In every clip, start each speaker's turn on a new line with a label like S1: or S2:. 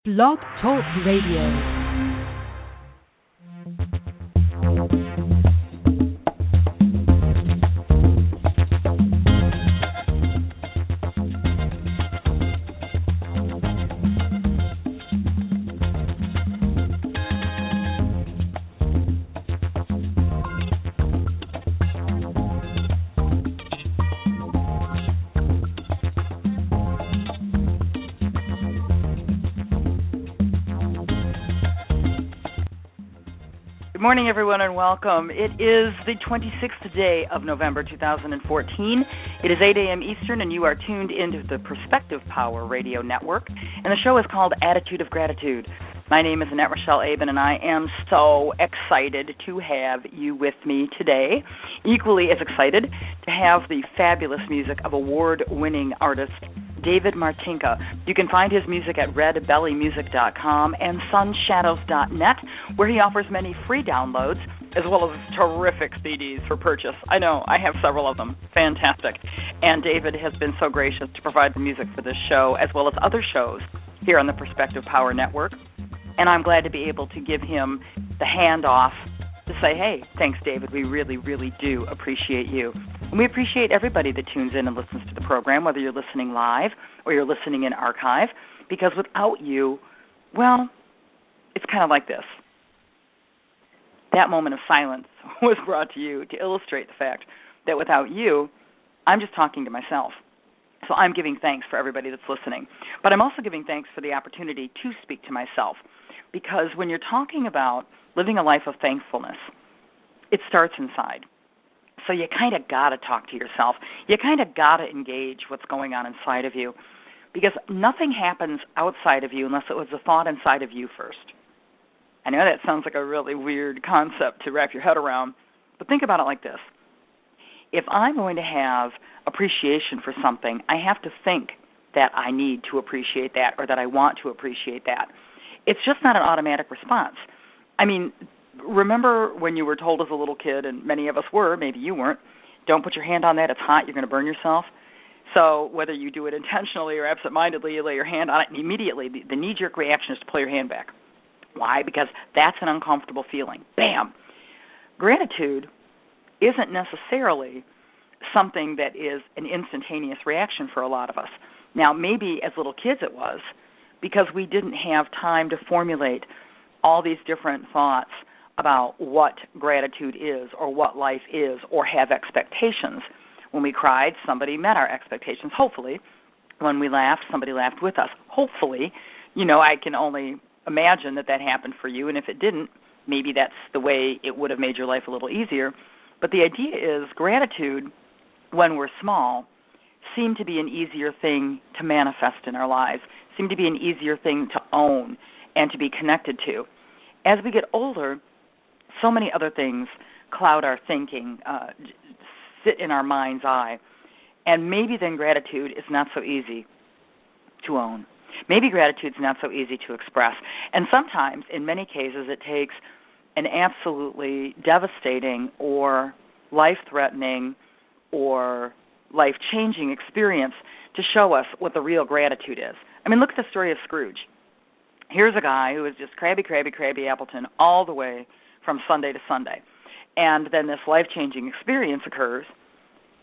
S1: Blog Talk Radio.
S2: Good morning, everyone, and welcome. It is the 26th day of November 2014. It is 8 a.m. Eastern, and you are tuned into the Perspective Power Radio Network, and the show is called Attitude of Gratitude. My name is Annette Rochelle Aben, and I am so excited to have you with me today. Equally as excited to have the fabulous music of award-winning artist David Martinka. You can find his music at redbellymusic.com and sunshadows.net, where he offers many free downloads as well as terrific CDs for purchase. I know, I have several of them. Fantastic. And David has been so gracious to provide the music for this show as well as other shows here on the Perspective Power Network. And I'm glad to be able to give him the handoff to say, hey, thanks, David. We really, really do appreciate you. And we appreciate everybody that tunes in and listens to the program, whether you're listening live or you're listening in archive, because without you, well, it's kind of like this. That moment of silence was brought to you to illustrate the fact that without you, I'm just talking to myself. So I'm giving thanks for everybody that's listening. But I'm also giving thanks for the opportunity to speak to myself, because when you're talking about living a life of thankfulness, it starts inside. So you kind of got to talk to yourself. You kind of got to engage what's going on inside of you, because nothing happens outside of you unless it was a thought inside of you first. I know that sounds like a really weird concept to wrap your head around, but think about it like this. If I'm going to have appreciation for something, I have to think that I need to appreciate that or that I want to appreciate that. It's just not an automatic response. I mean, remember when you were told as a little kid, and many of us were, maybe you weren't, don't put your hand on that, it's hot, you're going to burn yourself. So whether you do it intentionally or absentmindedly, you lay your hand on it, and immediately the knee-jerk reaction is to pull your hand back. Why? Because that's an uncomfortable feeling. Bam! Gratitude isn't necessarily something that is an instantaneous reaction for a lot of us. Now, maybe as little kids it was, because we didn't have time to formulate all these different thoughts about what gratitude is or what life is or have expectations. When we cried, somebody met our expectations, hopefully. When we laughed, somebody laughed with us. Hopefully, I can only imagine that happened for you, and if it didn't, maybe that's the way it would have made your life a little easier. But the idea is gratitude, when we're small, seemed to be an easier thing to manifest in our lives, seemed to be an easier thing to own and to be connected to. As we get older, so many other things cloud our thinking, sit in our mind's eye, and maybe then gratitude is not so easy to own. Maybe gratitude's not so easy to express. And sometimes, in many cases, it takes an absolutely devastating or life-threatening or life-changing experience to show us what the real gratitude is. I mean, look at the story of Scrooge. Here's a guy who is just crabby Appleton all the way from Sunday to Sunday. And then this life-changing experience occurs,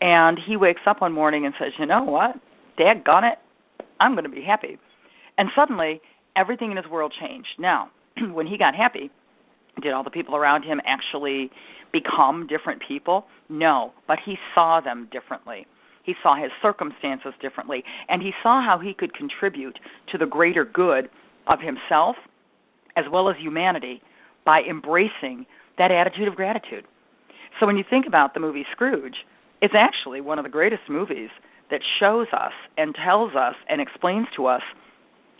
S2: and he wakes up one morning and says, you know what? Daggone it, I'm going to be happy. And suddenly, everything in his world changed. Now, when he got happy, did all the people around him actually become different people? No, but he saw them differently. He saw his circumstances differently, and he saw how he could contribute to the greater good of himself as well as humanity by embracing that attitude of gratitude. So when you think about the movie Scrooge, it's actually one of the greatest movies that shows us and tells us and explains to us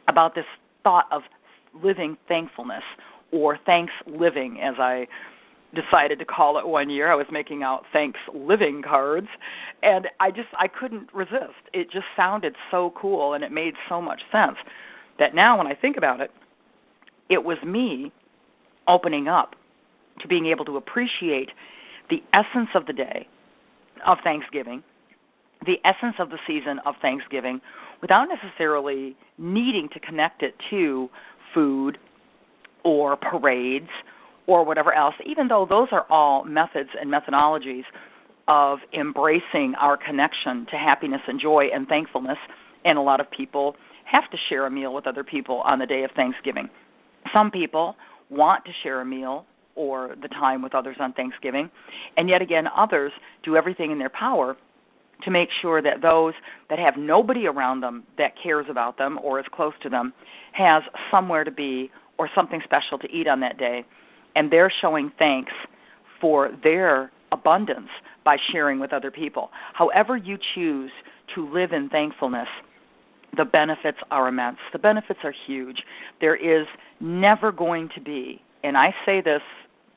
S2: about this thought of living thankfulness, or thanks living, as I decided to call it one year. I was making out thanks living cards, and I couldn't resist. It just sounded so cool, and it made so much sense that now when I think about it, it was me opening up to being able to appreciate the essence of the day of Thanksgiving, the essence of the season of Thanksgiving, without necessarily needing to connect it to food or parades or whatever else, even though those are all methods and methodologies of embracing our connection to happiness and joy and thankfulness, and a lot of people have to share a meal with other people on the day of Thanksgiving. Some people want to share a meal or the time with others on Thanksgiving, and yet again others do everything in their power to make sure that those that have nobody around them that cares about them or is close to them has somewhere to be or something special to eat on that day, and they're showing thanks for their abundance by sharing with other people. However you choose to live in thankfulness, the benefits are immense. The benefits are huge. There is never going to be, and I say this,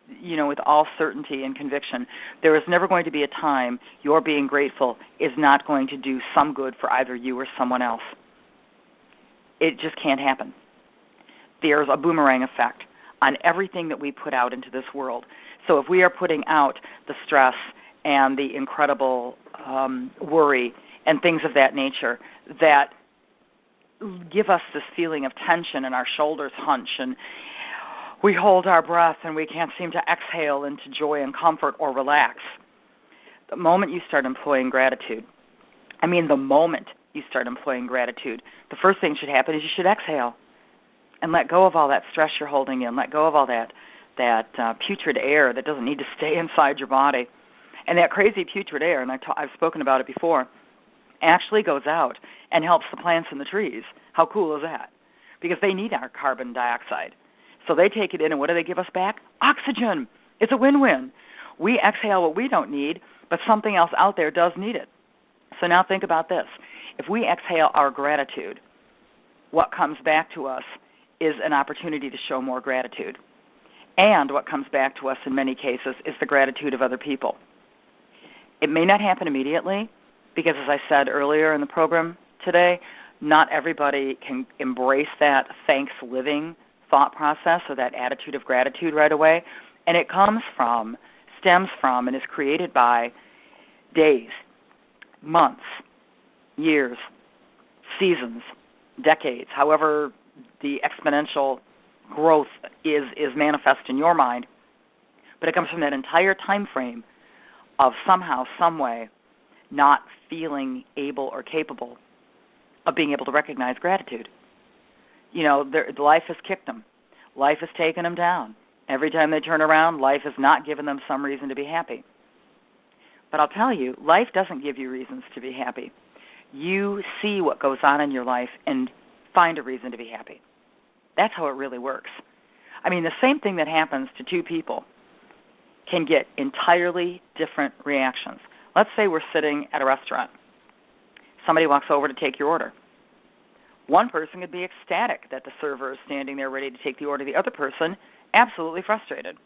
S2: with all certainty and conviction, there is never going to be a time your being grateful is not going to do some good for either you or someone else. It just can't happen. There's a boomerang effect on everything that we put out into this world. So if we are putting out the stress and the incredible worry and things of that nature that give us this feeling of tension and our shoulders hunch and we hold our breath and we can't seem to exhale into joy and comfort or relax, the moment you start employing gratitude, the first thing that should happen is you should exhale and let go of all that stress you're holding in, let go of all that putrid air that doesn't need to stay inside your body. And that crazy putrid air, and I've spoken about it before, actually goes out and helps the plants and the trees. How cool is that? Because they need our carbon dioxide. So they take it in, and what do they give us back? Oxygen. It's a win-win. We exhale what we don't need, but something else out there does need it. So now think about this. If we exhale our gratitude, what comes back to us is an opportunity to show more gratitude. And what comes back to us in many cases is the gratitude of other people. It may not happen immediately because, as I said earlier in the program today, not everybody can embrace that thanks living thought process or that attitude of gratitude right away. And it stems from, and is created by days, months, years, seasons, decades, however the exponential growth is manifest in your mind. But it comes from that entire time frame of somehow, some way, not feeling able or capable of being able to recognize gratitude. Life has kicked them. Life has taken them down. Every time they turn around, life has not given them some reason to be happy. But I'll tell you, life doesn't give you reasons to be happy. You see what goes on in your life and find a reason to be happy. That's how it really works. The same thing that happens to two people can get entirely different reactions. Let's say we're sitting at a restaurant. Somebody walks over to take your order. One person could be ecstatic that the server is standing there ready to take the order. The other person, absolutely frustrated.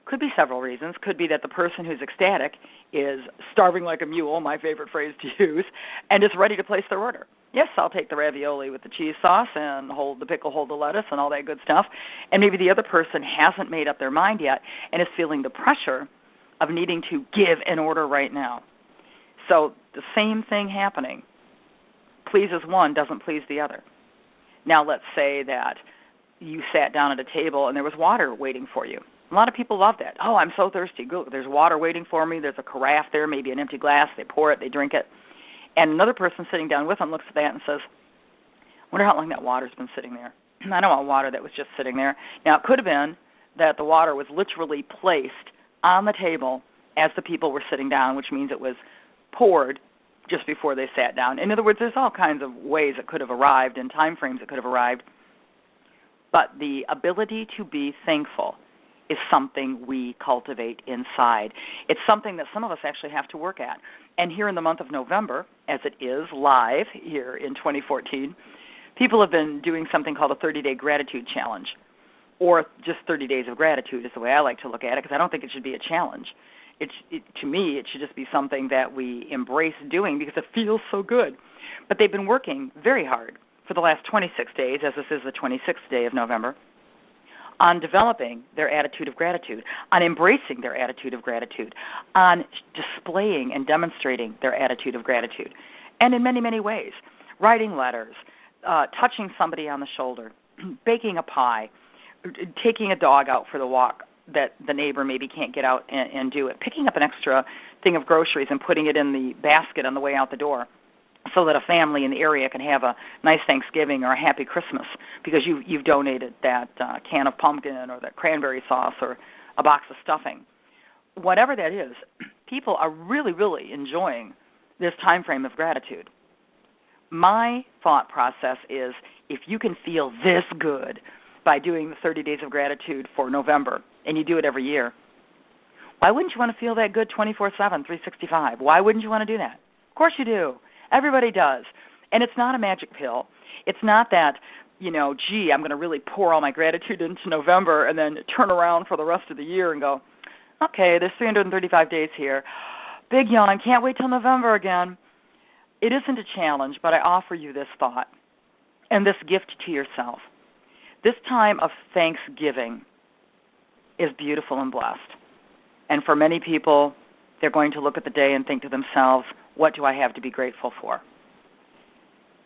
S2: Could be several reasons. Could be that the person who's ecstatic is starving like a mule, my favorite phrase to use, and is ready to place their order. Yes, I'll take the ravioli with the cheese sauce and hold the pickle, hold the lettuce, and all that good stuff. And maybe the other person hasn't made up their mind yet and is feeling the pressure of needing to give an order right now. So the same thing happening pleases one, doesn't please the other. Now let's say that you sat down at a table and there was water waiting for you. A lot of people love that. Oh, I'm so thirsty. Go, there's water waiting for me. There's a carafe there, maybe an empty glass. They pour it, they drink it. And another person sitting down with them looks at that and says, I wonder how long that water's been sitting there. I don't want water that was just sitting there. Now, it could have been that the water was literally placed on the table as the people were sitting down, which means it was poured just before they sat down. In other words, there's all kinds of ways it could have arrived and time frames it could have arrived. But the ability to be thankful is something we cultivate inside. It's something that some of us actually have to work at. And here in the month of November, as it is live here in 2014, people have been doing something called a 30-day gratitude challenge, or just 30 days of gratitude is the way I like to look at it, because I don't think it should be a challenge. To me, it should just be something that we embrace doing because it feels so good. But they've been working very hard for the last 26 days, as this is the 26th day of November, on developing their attitude of gratitude, on embracing their attitude of gratitude, on displaying and demonstrating their attitude of gratitude, and in many, many ways, writing letters, touching somebody on the shoulder, baking a pie, taking a dog out for the walk that the neighbor maybe can't get out and do it, picking up an extra thing of groceries and putting it in the basket on the way out the door so that a family in the area can have a nice Thanksgiving or a happy Christmas because you've donated that can of pumpkin or that cranberry sauce or a box of stuffing. Whatever that is, people are really, really enjoying this time frame of gratitude. My thought process is if you can feel this good by doing the 30 Days of Gratitude for November, and you do it every year, why wouldn't you want to feel that good 24/7, 365? Why wouldn't you want to do that? Of course you do. Everybody does. And it's not a magic pill. It's not that, I'm going to really pour all my gratitude into November and then turn around for the rest of the year and go, okay, there's 335 days here. Big yawn, can't wait till November again. It isn't a challenge, but I offer you this thought and this gift to yourself. This time of Thanksgiving is beautiful and blessed. And for many people, they're going to look at the day and think to themselves, what do I have to be grateful for?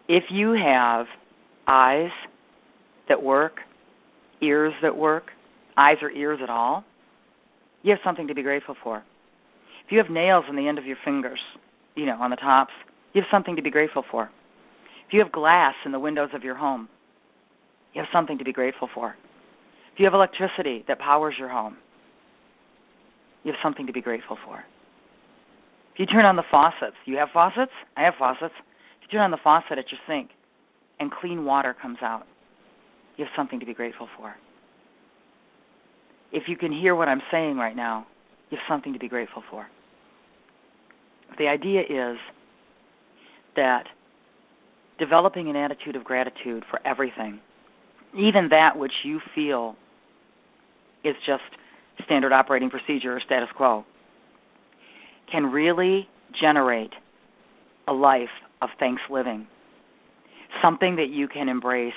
S2: If you have eyes that work, ears that work, eyes or ears at all, you have something to be grateful for. If you have nails on the end of your fingers, on the tops, you have something to be grateful for. If you have glass in the windows of your home, you have something to be grateful for. If you have electricity that powers your home, you have something to be grateful for. If you turn on the faucets, you have faucets? I have faucets. If you turn on the faucet at your sink and clean water comes out, you have something to be grateful for. If you can hear what I'm saying right now, you have something to be grateful for. The idea is that developing an attitude of gratitude for everything, even that which you feel is just standard operating procedure or status quo, can really generate a life of thanks living, something that you can embrace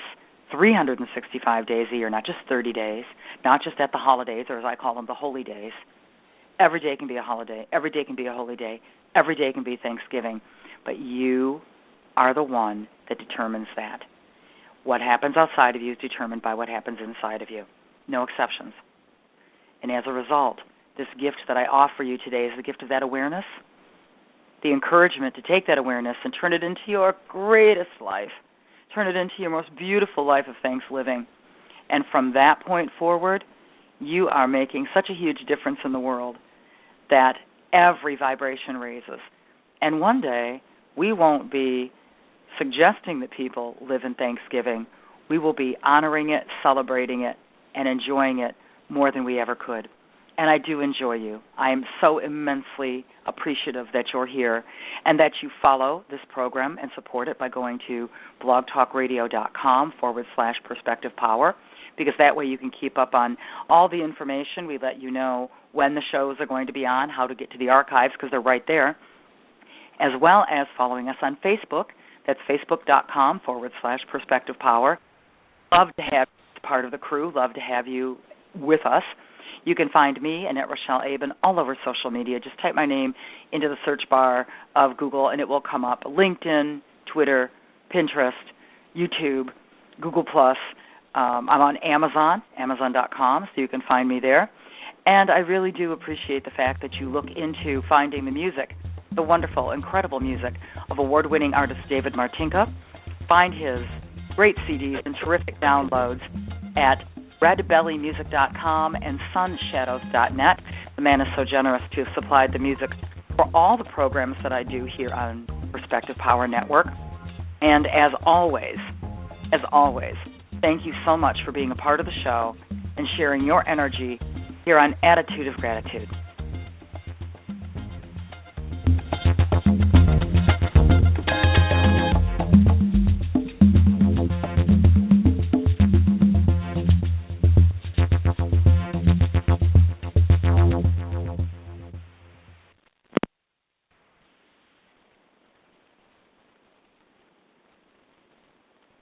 S2: 365 days a year, not just 30 days, not just at the holidays, or as I call them, the holy days. Every day can be a holiday. Every day can be a holy day. Every day can be Thanksgiving. But you are the one that determines that. What happens outside of you is determined by what happens inside of you. No exceptions. And as a result, this gift that I offer you today is the gift of that awareness, the encouragement to take that awareness and turn it into your greatest life, turn it into your most beautiful life of thanks living. And from that point forward, you are making such a huge difference in the world that every vibration raises. And one day, we won't be suggesting that people live in Thanksgiving. We will be honoring it, celebrating it, and enjoying it more than we ever could. And I do enjoy you. I am so immensely appreciative that you're here and that you follow this program and support it by going to blogtalkradio.com/Perspective Power, because that way you can keep up on all the information. We let you know when the shows are going to be on, how to get to the archives, because they're right there, as well as following us on Facebook. That's facebook.com/Perspective Power. Love to have you as part of the crew. Love to have you with us. You can find me, Annette Rochelle Aben, all over social media. Just type my name into the search bar of Google, and it will come up. LinkedIn, Twitter, Pinterest, YouTube, Google+. I'm on Amazon, Amazon.com, so you can find me there. And I really do appreciate the fact that you look into finding the music, the wonderful, incredible music of award-winning artist David Martinka. Find his great CDs and terrific downloads at redbellymusic.com and sunshadows.net. The man is so generous to have supplied the music for all the programs that I do here on Perspective Power Network. And as always, thank you so much for being a part of the show and sharing your energy here on Attitude of Gratitude.